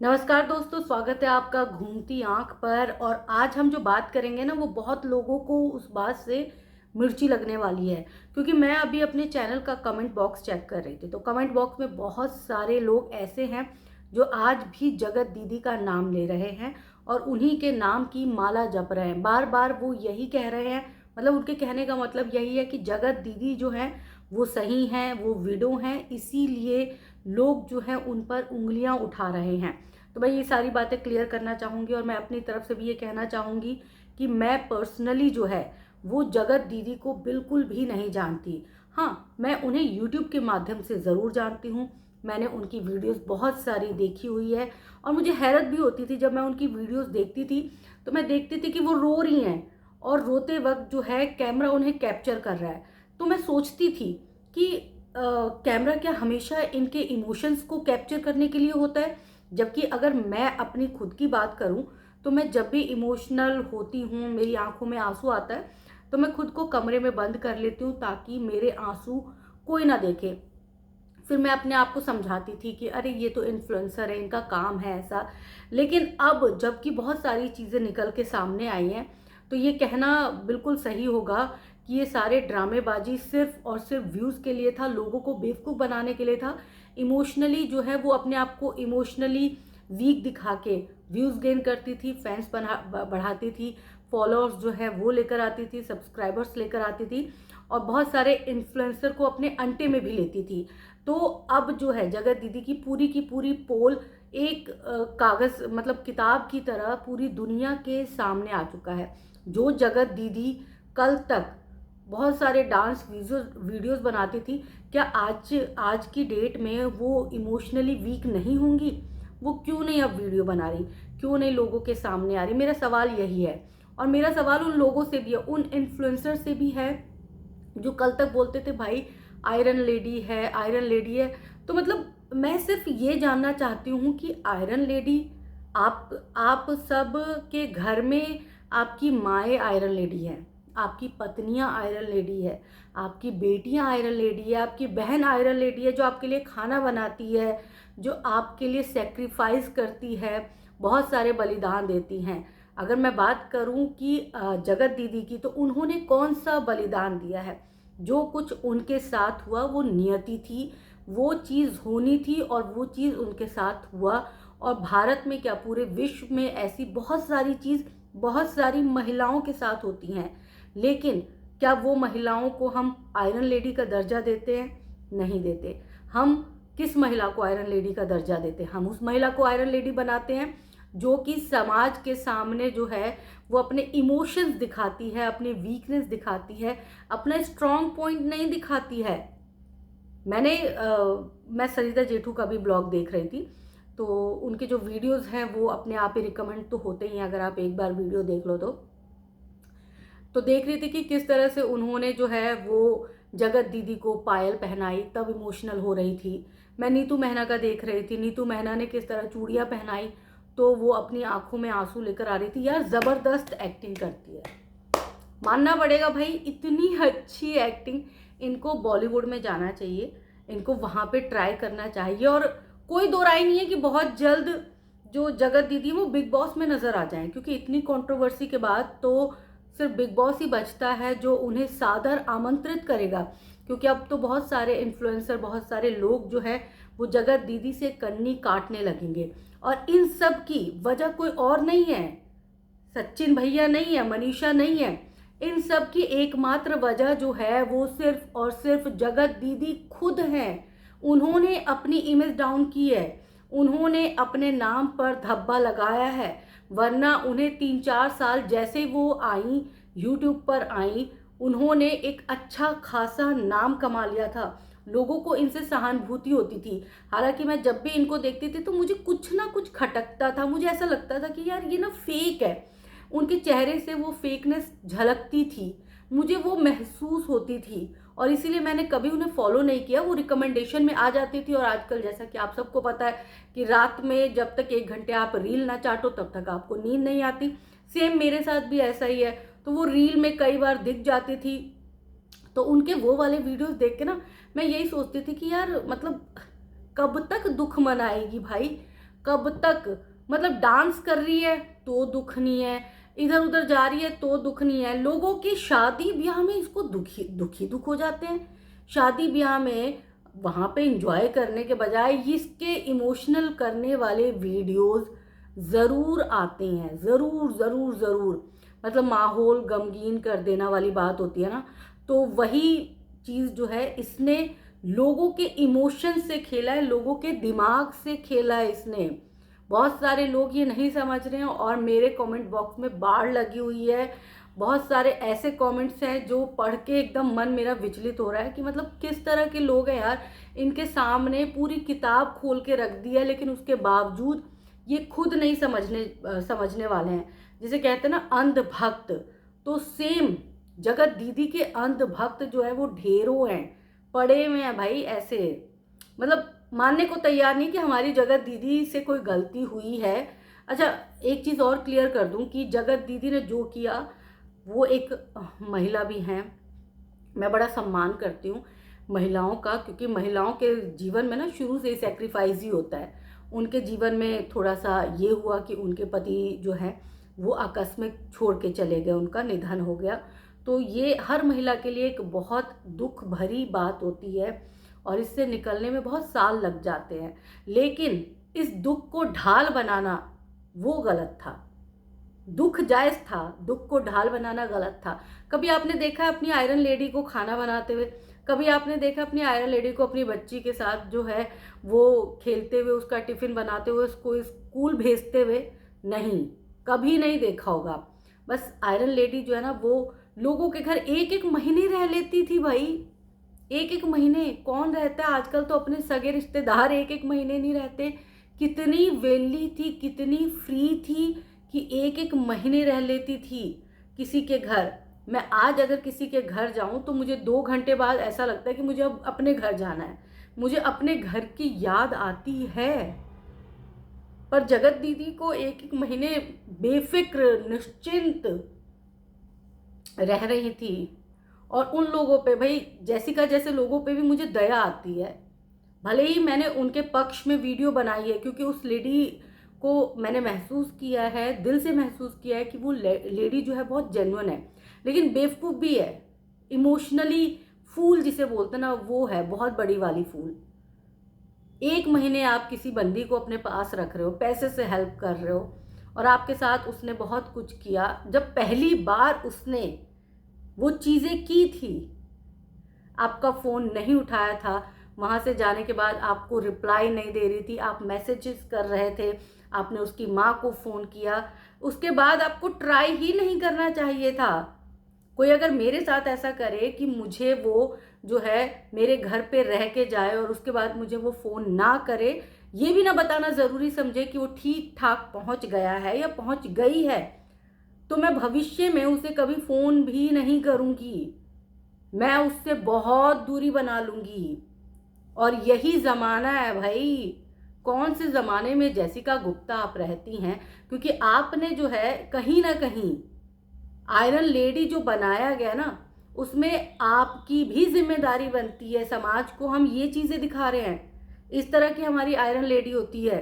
नमस्कार दोस्तों, स्वागत है आपका घूमती आंख पर। और आज हम जो बात करेंगे ना, वो बहुत लोगों को उस बात से मिर्ची लगने वाली है। क्योंकि मैं अभी अपने चैनल का कमेंट बॉक्स चेक कर रही थी, तो कमेंट बॉक्स में बहुत सारे लोग ऐसे हैं जो आज भी जगत दीदी का नाम ले रहे हैं और उन्हीं के नाम की माला जप रहे हैं। बार बार वो यही कह रहे हैं, मतलब उनके कहने का मतलब यही है कि जगत दीदी जो है वो सही हैं, वो विडो हैं, इसीलिए लोग जो हैं उन पर उंगलियां उठा रहे हैं। तो मैं ये सारी बातें क्लियर करना चाहूँगी और मैं अपनी तरफ से भी ये कहना चाहूँगी कि मैं पर्सनली जो है वो जगत दीदी को बिल्कुल भी नहीं जानती। हाँ, मैं उन्हें यूट्यूब के माध्यम से ज़रूर जानती हूँ। मैंने उनकी वीडियोस बहुत सारी देखी हुई है और मुझे हैरत भी होती थी जब मैं उनकी वीडियोस देखती थी। तो मैं देखती थी कि वो रो रही हैं और रोते वक्त जो है कैमरा उन्हें कैप्चर कर रहा है। तो मैं सोचती थी कि कैमरा क्या हमेशा इनके इमोशंस को कैप्चर करने के लिए होता है? जबकि अगर मैं अपनी खुद की बात करूं तो मैं जब भी इमोशनल होती हूँ, मेरी आंखों में आंसू आता है, तो मैं खुद को कमरे में बंद कर लेती हूँ ताकि मेरे आंसू कोई ना देखे। फिर मैं अपने आप को समझाती थी कि अरे ये तो इन्फ्लुएंसर है, इनका काम है ऐसा। लेकिन अब जबकि बहुत सारी चीज़ें निकल के सामने आई हैं, तो ये कहना बिल्कुल सही होगा कि ये सारे ड्रामेबाजी सिर्फ और सिर्फ व्यूज़ के लिए था, लोगों को बेवकूफ़ बनाने के लिए था। इमोशनली जो है वो अपने आप को इमोशनली वीक दिखा के व्यूज़ गेन करती थी, फैंस बढ़ाती थी, फॉलोअर्स जो है वो लेकर आती थी, सब्सक्राइबर्स लेकर आती थी और बहुत सारे इन्फ्लुएंसर को अपने अंटे में भी लेती थी। तो अब जो है जगत दीदी की पूरी पोल एक कागज मतलब किताब की तरह पूरी दुनिया के सामने आ चुका है। जो जगत दीदी कल तक बहुत सारे डांस वीडियोस बनाती थी, क्या आज आज की डेट में वो इमोशनली वीक नहीं होंगी? वो क्यों नहीं अब वीडियो बना रही, क्यों नहीं लोगों के सामने आ रही? मेरा सवाल यही है। और मेरा सवाल उन लोगों से भी है, उन इन्फ्लुएंसर से भी है जो कल तक बोलते थे भाई आयरन लेडी है, आयरन लेडी है। तो मतलब मैं सिर्फ ये जानना चाहती हूँ कि आयरन लेडी आप सब के घर में आपकी माएँ आयरन लेडी है, आपकी पत्नियां आयरन लेडी है, आपकी बेटियां आयरन लेडी है, आपकी बहन आयरन लेडी है जो आपके लिए खाना बनाती है, जो आपके लिए सेक्रीफाइस करती है, बहुत सारे बलिदान देती हैं। अगर मैं बात करूं कि जगत दीदी की, तो उन्होंने कौन सा बलिदान दिया है? जो कुछ उनके साथ हुआ वो नियति थी, वो चीज़ होनी थी और वो चीज़ उनके साथ हुआ। और भारत में क्या पूरे विश्व में ऐसी बहुत सारी चीज़ बहुत सारी महिलाओं के साथ होती हैं, लेकिन क्या वो महिलाओं को हम आयरन लेडी का दर्जा देते हैं? नहीं देते। हम किस महिला को आयरन लेडी का दर्जा देते हैं? हम उस महिला को आयरन लेडी बनाते हैं जो कि समाज के सामने जो है वो अपने इमोशंस दिखाती है, अपने वीकनेस दिखाती है, अपना स्ट्रॉन्ग पॉइंट नहीं दिखाती है। मैं सरिता जेठू का भी ब्लॉग देख रही थी, तो उनके जो वीडियोस हैं वो अपने आप ही रिकमेंड तो होते ही हैं, अगर आप एक बार वीडियो देख लो तो देख रही थी कि किस तरह से उन्होंने जो है वो जगत दीदी को पायल पहनाई, तब इमोशनल हो रही थी। मैं नीतू मेहना का देख रही थी, नीतू मेहना ने किस तरह चूड़ियाँ पहनाई तो वो अपनी आंखों में आंसू लेकर आ रही थी। यार ज़बरदस्त एक्टिंग करती है, मानना पड़ेगा भाई, इतनी अच्छी एक्टिंग। इनको बॉलीवुड में जाना चाहिए, इनको वहाँ पे ट्राई करना चाहिए। और कोई दो राय नहीं है कि बहुत जल्द जो जगत दीदी वो बिग बॉस में नज़र आ जाएं, क्योंकि इतनी कंट्रोवर्सी के बाद तो सिर्फ बिग बॉस ही बचता है जो उन्हें सादर आमंत्रित करेगा। क्योंकि अब तो बहुत सारे इन्फ्लुएंसर, बहुत सारे लोग जो है वो जगत दीदी से कन्नी काटने लगेंगे। और इन सब की वजह कोई और नहीं है, सचिन भैया नहीं है, मनीषा नहीं है। इन सब की एकमात्र वजह जो है वो सिर्फ और सिर्फ जगत दीदी खुद हैं। उन्होंने अपनी इमेज डाउन की है, उन्होंने अपने नाम पर धब्बा लगाया है। वरना उन्हें 3-4 साल जैसे वो आई, यूट्यूब पर आई, उन्होंने एक अच्छा खासा नाम कमा लिया था, लोगों को इनसे सहानुभूति होती थी। हालांकि मैं जब भी इनको देखती थी तो मुझे कुछ ना कुछ खटकता था, मुझे ऐसा लगता था कि यार ये ना फेक है। उनके चेहरे से वो फेकनेस झलकती थी, मुझे वो महसूस होती थी और इसीलिए मैंने कभी उन्हें फॉलो नहीं किया। वो रिकमेंडेशन में आ जाती थी और आजकल जैसा कि आप सबको पता है कि रात में जब तक 1 घंटे आप रील ना चाटो तब तक आपको नींद नहीं आती। सेम मेरे साथ भी ऐसा ही है। तो वो रील में कई बार दिख जाती थी, तो उनके वो वाले वीडियोस देख के ना मैं यही सोचती थी कि यार मतलब कब तक दुख मनाएगी भाई? कब तक? मतलब डांस कर रही है तो दुख नहीं है, इधर उधर जा रही है तो दुख नहीं है। लोगों की शादी ब्याह में इसको दुख हो जाते हैं। शादी ब्याह में वहाँ पे एंजॉय करने के बजाय इसके इमोशनल करने वाले वीडियोस ज़रूर आते हैं, ज़रूर ज़रूर ज़रूर। मतलब माहौल गमगीन कर देना वाली बात होती है ना, तो वही चीज़ जो है इसने लोगों के इमोशन से खेला है, लोगों के दिमाग से खेला है इसने। बहुत सारे लोग ये नहीं समझ रहे हैं और मेरे कमेंट बॉक्स में बाढ़ लगी हुई है। बहुत सारे ऐसे कमेंट्स हैं जो पढ़ के एकदम मन मेरा विचलित हो रहा है कि मतलब किस तरह के लोग हैं यार। इनके सामने पूरी किताब खोल के रख दी है, लेकिन उसके बावजूद ये खुद नहीं समझने वाले हैं। जिसे कहते हैं ना अंधभक्त, तो सेम जगत दीदी के अंधभक्त जो है वो ढेरों हैं, पड़े हुए हैं भाई ऐसे। मतलब मानने को तैयार नहीं कि हमारी जगत दीदी से कोई गलती हुई है। अच्छा, एक चीज़ और क्लियर कर दूं कि जगत दीदी ने जो किया, वो एक महिला भी हैं, मैं बड़ा सम्मान करती हूँ महिलाओं का, क्योंकि महिलाओं के जीवन में ना शुरू से ही सेक्रीफाइस ही होता है। उनके जीवन में थोड़ा सा ये हुआ कि उनके पति जो है वो आकस्मिक छोड़ के चले गए, उनका निधन हो गया। तो ये हर महिला के लिए एक बहुत दुख भरी बात होती है और इससे निकलने में बहुत साल लग जाते हैं। लेकिन इस दुख को ढाल बनाना वो गलत था। दुख जायज़ था, दुख को ढाल बनाना गलत था। कभी आपने देखा है अपनी आयरन लेडी को खाना बनाते हुए? कभी आपने देखा अपनी आयरन लेडी को अपनी बच्ची के साथ जो है वो खेलते हुए, उसका टिफ़िन बनाते हुए, उसको स्कूल भेजते हुए? नहीं, कभी नहीं देखा होगा। बस आयरन लेडी जो है ना वो लोगों के घर एक एक महीने रह लेती थी भाई। एक एक महीने कौन रहता है आजकल? तो अपने सगे रिश्तेदार एक एक महीने नहीं रहते। कितनी वेली थी, कितनी फ्री थी कि एक एक महीने रह लेती थी किसी के घर। मैं आज अगर किसी के घर जाऊं तो मुझे 2 घंटे बाद ऐसा लगता है कि मुझे अब अपने घर जाना है, मुझे अपने घर की याद आती है। पर जगत दीदी को एक एक महीने बेफिक्र निश्चिंत रह रही थी। और उन लोगों पे, भाई जैसिका जैसे लोगों पे भी मुझे दया आती है। भले ही मैंने उनके पक्ष में वीडियो बनाई है, क्योंकि उस लेडी को मैंने महसूस किया है, दिल से महसूस किया है कि वो लेडी जो है बहुत जेन्युइन है, लेकिन बेवकूफ़ भी है। इमोशनली फूल जिसे बोलते हैं ना, वो है बहुत बड़ी वाली फूल। एक महीने आप किसी बंदी को अपने पास रख रहे हो, पैसे से हेल्प कर रहे हो, और आपके साथ उसने बहुत कुछ किया। जब पहली बार उसने वो चीज़ें की थी, आपका फ़ोन नहीं उठाया था, वहाँ से जाने के बाद आपको रिप्लाई नहीं दे रही थी, आप मैसेजेस कर रहे थे, आपने उसकी माँ को फ़ोन किया, उसके बाद आपको ट्राई ही नहीं करना चाहिए था। कोई अगर मेरे साथ ऐसा करे कि मुझे वो जो है मेरे घर पे रह के जाए और उसके बाद मुझे वो फ़ोन ना करे, ये भी ना बताना ज़रूरी समझे कि वो ठीक ठाक पहुँच गया है या पहुँच गई है, तो मैं भविष्य में उसे कभी फ़ोन भी नहीं करूँगी। मैं उससे बहुत दूरी बना लूँगी। और यही ज़माना है भाई। कौन से ज़माने में जैसिका गुप्ता आप रहती हैं? क्योंकि आपने जो है कहीं ना कहीं आयरन लेडी जो बनाया गया ना, उसमें आपकी भी जिम्मेदारी बनती है। समाज को हम ये चीज़ें दिखा रहे हैं, इस तरह की हमारी आयरन लेडी होती है।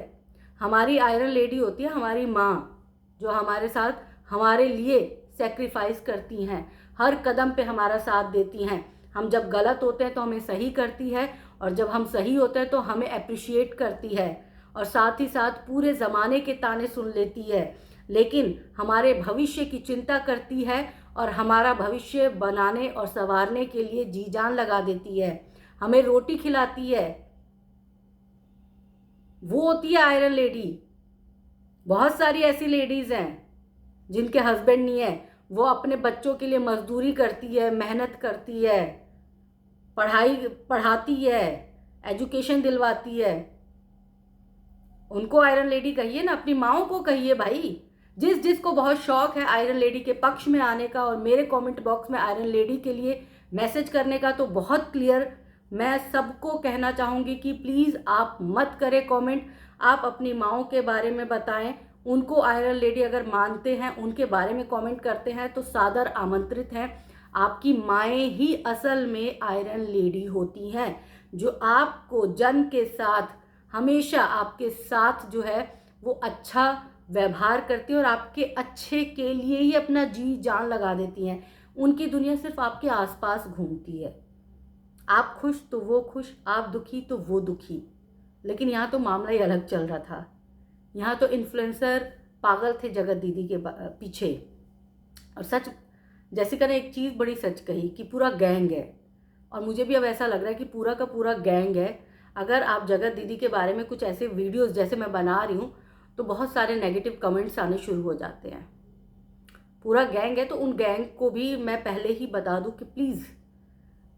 हमारी आयरन लेडी होती है हमारी माँ, जो हमारे साथ हमारे लिए सेक्रीफाइस करती हैं, हर कदम पे हमारा साथ देती हैं। हम जब गलत होते हैं तो हमें सही करती है, और जब हम सही होते हैं तो हमें अप्रिशिएट करती है, और साथ ही साथ पूरे ज़माने के ताने सुन लेती है, लेकिन हमारे भविष्य की चिंता करती है और हमारा भविष्य बनाने और संवारने के लिए जी जान लगा देती है, हमें रोटी खिलाती है। वो होती है आयरन लेडी। बहुत सारी ऐसी लेडीज़ हैं जिनके हस्बैंड नहीं है, वो अपने बच्चों के लिए मजदूरी करती है, मेहनत करती है, पढ़ाती है, एजुकेशन दिलवाती है। उनको आयरन लेडी कहिए ना, अपनी माओ को कहिए भाई। जिसको बहुत शौक है आयरन लेडी के पक्ष में आने का और मेरे कमेंट बॉक्स में आयरन लेडी के लिए मैसेज करने का, तो बहुत क्लियर मैं सबको कहना चाहूँगी कि प्लीज़ आप मत करें कमेंट। आप अपनी माओ के बारे में बताएं, उनको आयरन लेडी अगर मानते हैं, उनके बारे में कमेंट करते हैं तो सादर आमंत्रित हैं। आपकी माएँ ही असल में आयरन लेडी होती हैं, जो आपको जन्म के साथ हमेशा आपके साथ जो है वो अच्छा व्यवहार करती है और आपके अच्छे के लिए ही अपना जी जान लगा देती हैं। उनकी दुनिया सिर्फ आपके आसपास घूमती है। आप खुश तो वो खुश, आप दुखी तो वो दुखी। लेकिन यहाँ तो मामला ही अलग चल रहा था। यहाँ तो इन्फ्लुएंसर पागल थे जगत दीदी के पीछे। और सच, जैसिका ने एक चीज़ बड़ी सच कही कि पूरा गैंग है, और मुझे भी अब ऐसा लग रहा है कि पूरा का पूरा गैंग है। अगर आप जगत दीदी के बारे में कुछ ऐसे वीडियोस जैसे मैं बना रही हूँ तो बहुत सारे नेगेटिव कमेंट्स आने शुरू हो जाते हैं। पूरा गैंग है, तो उन गैंग को भी मैं पहले ही बता दूं कि प्लीज़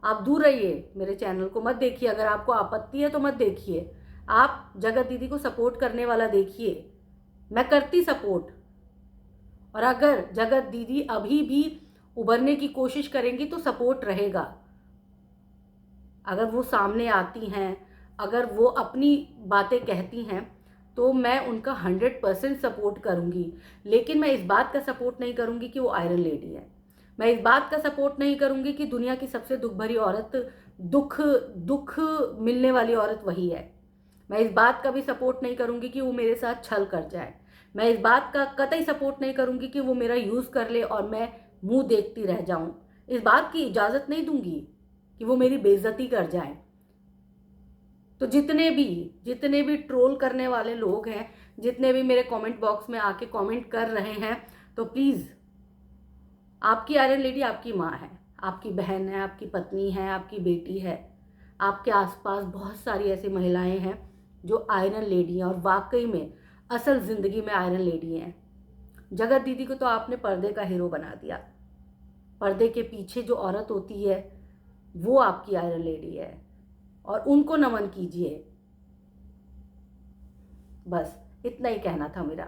आप दूर रहिए, मेरे चैनल को मत देखिए। अगर आपको आपत्ति है तो मत देखिए। आप जगत दीदी को सपोर्ट करने वाला देखिए। मैं करती सपोर्ट, और अगर जगत दीदी अभी भी उभरने की कोशिश करेंगी तो सपोर्ट रहेगा। अगर वो सामने आती हैं, अगर वो अपनी बातें कहती हैं, तो मैं उनका 100% सपोर्ट करूंगी। लेकिन मैं इस बात का सपोर्ट नहीं करूंगी कि वो आयरन लेडी है। मैं इस बात का सपोर्ट नहीं करूंगी कि दुनिया की सबसे दुख भरी औरत, दुख दुख मिलने वाली औरत वही है। मैं इस बात का भी सपोर्ट नहीं करूंगी कि वो मेरे साथ छल कर जाए। मैं इस बात का कतई सपोर्ट नहीं करूंगी कि वो मेरा यूज़ कर ले और मैं मुंह देखती रह जाऊं। इस बात की इजाज़त नहीं दूंगी कि वो मेरी बेइज्जती कर जाए। तो जितने भी ट्रोल करने वाले लोग हैं, जितने भी मेरे कमेंट बॉक्स में आके कमेंट कर रहे हैं, तो प्लीज़, आपकी आयरन लेडी आपकी माँ है, आपकी बहन है, आपकी पत्नी है, आपकी बेटी है। आपके आसपास बहुत सारी ऐसी महिलाएं हैं जो आयरन लेडी हैं, और वाकई में असल ज़िंदगी में आयरन लेडी हैं। जगत दीदी को तो आपने पर्दे का हीरो बना दिया। पर्दे के पीछे जो औरत होती है वो आपकी आयरन लेडी है, और उनको नमन कीजिए। बस इतना ही कहना था मेरा।